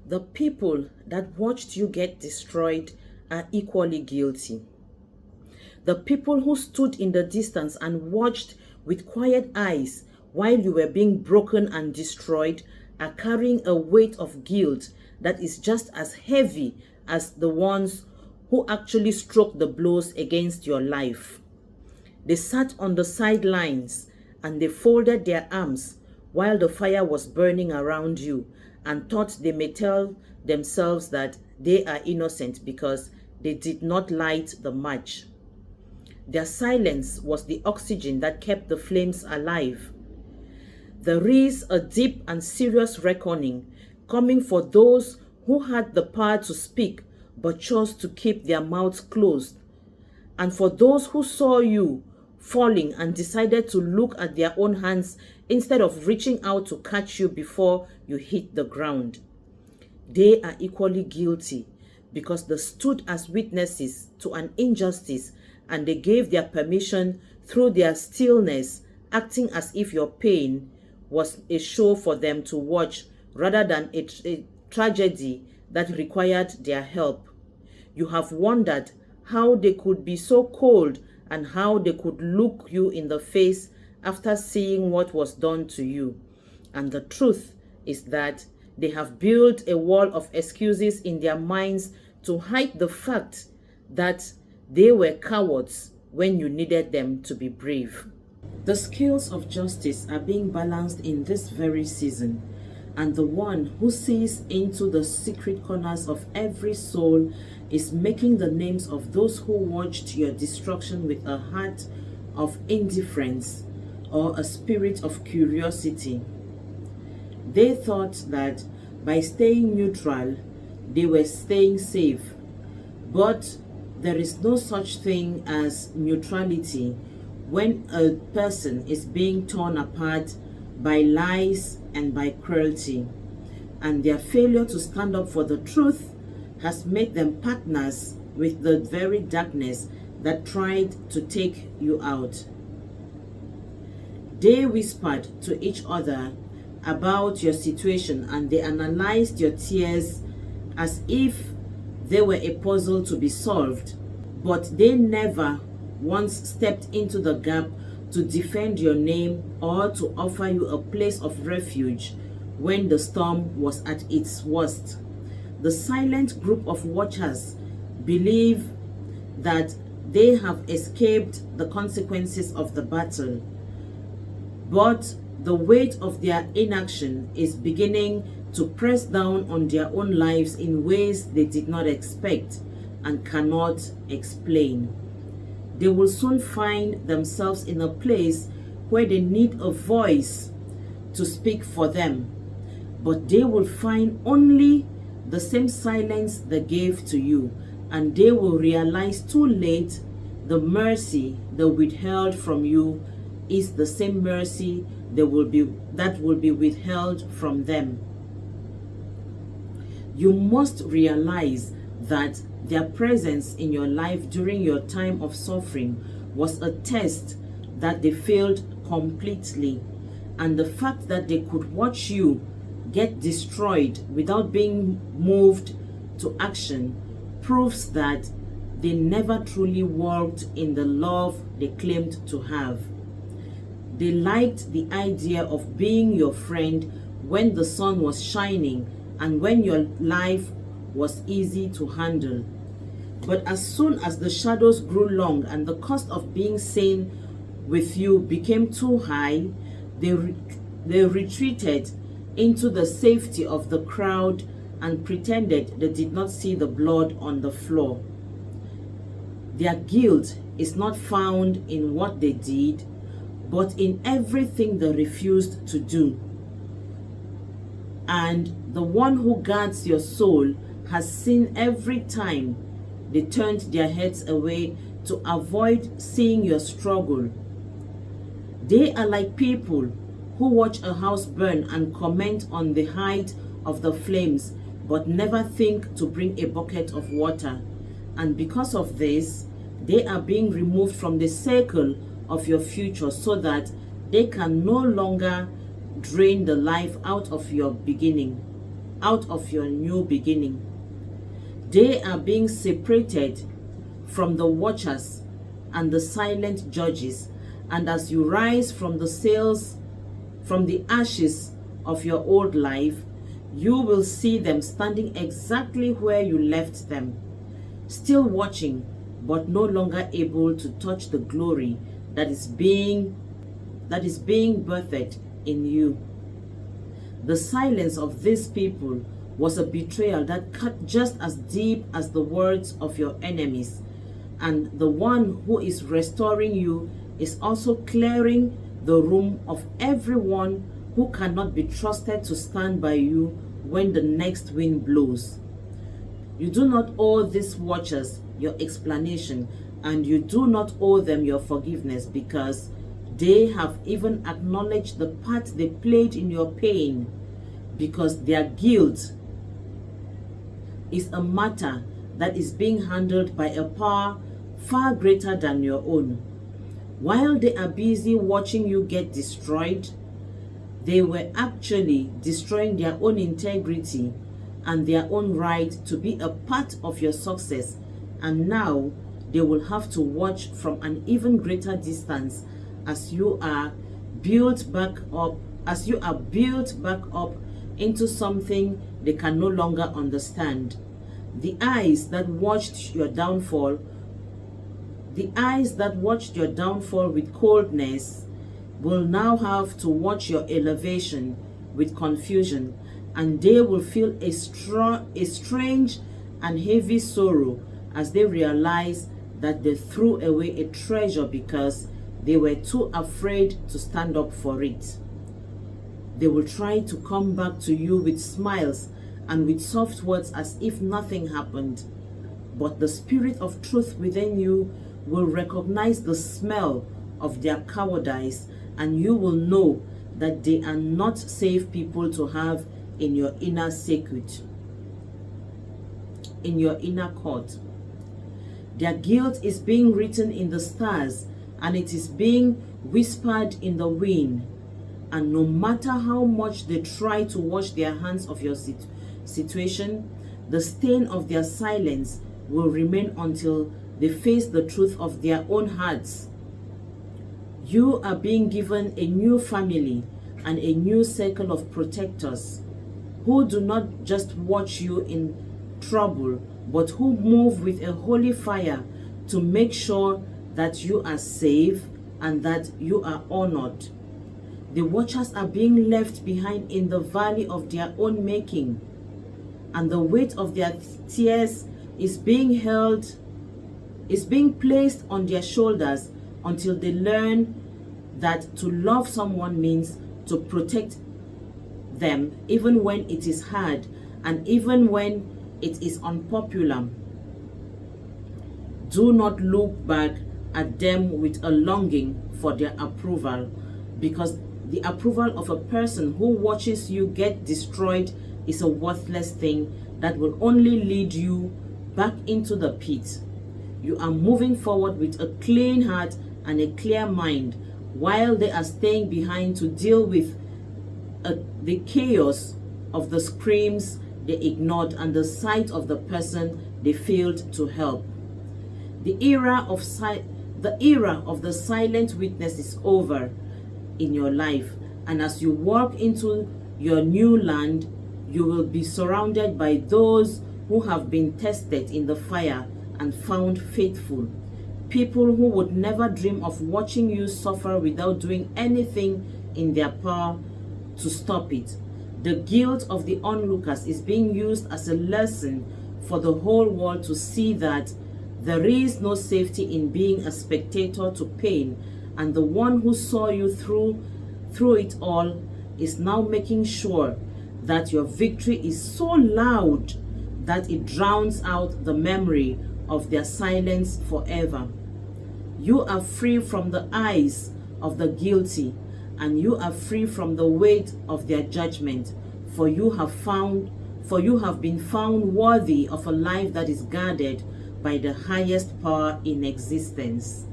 The people that watched you get destroyed are equally guilty. The people who stood in the distance and watched with quiet eyes while you were being broken and destroyed are carrying a weight of guilt that is just as heavy as the ones who actually struck the blows against your life. They sat on the sidelines and they folded their arms while the fire was burning around you and thought they may tell themselves that they are innocent because they did not light the match. Their silence was the oxygen that kept the flames alive. There is a deep and serious reckoning coming for those who had the power to speak but chose to keep their mouths closed, and for those who saw you falling and decided to look at their own hands instead of reaching out to catch you before you hit the ground. They are equally guilty because they stood as witnesses to an injustice and they gave their permission through their stillness, acting as if your pain was a show for them to watch rather than a tragedy that required their help. You have wondered how they could be so cold and how they could look you in the face after seeing what was done to you. And the truth is that they have built a wall of excuses in their minds to hide the fact that they were cowards when you needed them to be brave. The scales of justice are being balanced in this very season, and the one who sees into the secret corners of every soul is making the names of those who watched your destruction with a heart of indifference or a spirit of curiosity. They thought that by staying neutral, they were staying safe, but there is no such thing as neutrality when a person is being torn apart by lies and by cruelty, and their failure to stand up for the truth has made them partners with the very darkness that tried to take you out. They whispered to each other about your situation and they analyzed your tears as if they were a puzzle to be solved, but they never once stepped into the gap to defend your name or to offer you a place of refuge when the storm was at its worst. The silent group of watchers believe that they have escaped the consequences of the battle, but the weight of their inaction is beginning to press down on their own lives in ways they did not expect and cannot explain. They will soon find themselves in a place where they need a voice to speak for them, but they will find only the same silence they gave to you, and they will realize too late the mercy they withheld from you is the same mercy that will be withheld from them. You must realize that their presence in your life during your time of suffering was a test that they failed completely, and the fact that they could watch you get destroyed without being moved to action proves that they never truly walked in the love they claimed to have. They liked the idea of being your friend when the sun was shining and when your life was easy to handle. But as soon as the shadows grew long and the cost of being sane with you became too high, they retreated into the safety of the crowd and pretended they did not see the blood on the floor. Their guilt is not found in what they did, but in everything they refused to do. And the one who guards your soul has seen every time they turned their heads away to avoid seeing your struggle. They are like people who watch a house burn and comment on the height of the flames, but never think to bring a bucket of water. And because of this, they are being removed from the circle of your future so that they can no longer drain the life out of your beginning. out of your new beginning. They are being separated from the watchers and the silent judges, and as you rise from the ashes of your old life, you will see them standing exactly where you left them, still watching, but no longer able to touch the glory that is being birthed in you. The silence of these people was a betrayal that cut just as deep as the words of your enemies, and the one who is restoring you is also clearing the room of everyone who cannot be trusted to stand by you when the next wind blows. You do not owe these watchers your explanation, and you do not owe them your forgiveness, because they have even acknowledged the part they played in your pain, because their guilt is a matter that is being handled by a power far greater than your own. While they are busy watching you get destroyed, they were actually destroying their own integrity and their own right to be a part of your success, and now they will have to watch from an even greater distance as you are built back up into something they can no longer understand. The eyes that watched your downfall with coldness will now have to watch your elevation with confusion, and they will feel a strange and heavy sorrow as they realize that they threw away a treasure because they were too afraid to stand up for it. They will try to come back to you with smiles and with soft words as if nothing happened. But the spirit of truth within you will recognize the smell of their cowardice, and you will know that they are not safe people to have in your inner circuit, in your inner court. Their guilt is being written in the stars, and it is being whispered in the wind. And no matter how much they try to wash their hands of your situation, the stain of their silence will remain until they face the truth of their own hearts. You are being given a new family and a new circle of protectors who do not just watch you in trouble, but who move with a holy fire to make sure that you are safe and that you are honored. The watchers are being left behind in the valley of their own making, and the weight of their tears is being placed on their shoulders until they learn that to love someone means to protect them even when it is hard and even when it is unpopular. Do not look back at them with a longing for their approval, because the approval of a person who watches you get destroyed is a worthless thing that will only lead you back into the pit. You are moving forward with a clean heart and a clear mind, while they are staying behind to deal with the chaos of the screams they ignored and the sight of the person they failed to help. The era of the silent witness is over in your life, and as you walk into your new land, you will be surrounded by those who have been tested in the fire and found faithful. People who would never dream of watching you suffer without doing anything in their power to stop it. The guilt of the onlookers is being used as a lesson for the whole world to see that there is no safety in being a spectator to pain, and the one who saw you through it all is now making sure that your victory is so loud that it drowns out the memory of their silence forever. You are free from the eyes of the guilty, and you are free from the weight of their judgment, for you have been found worthy of a life that is guarded by the highest power in existence.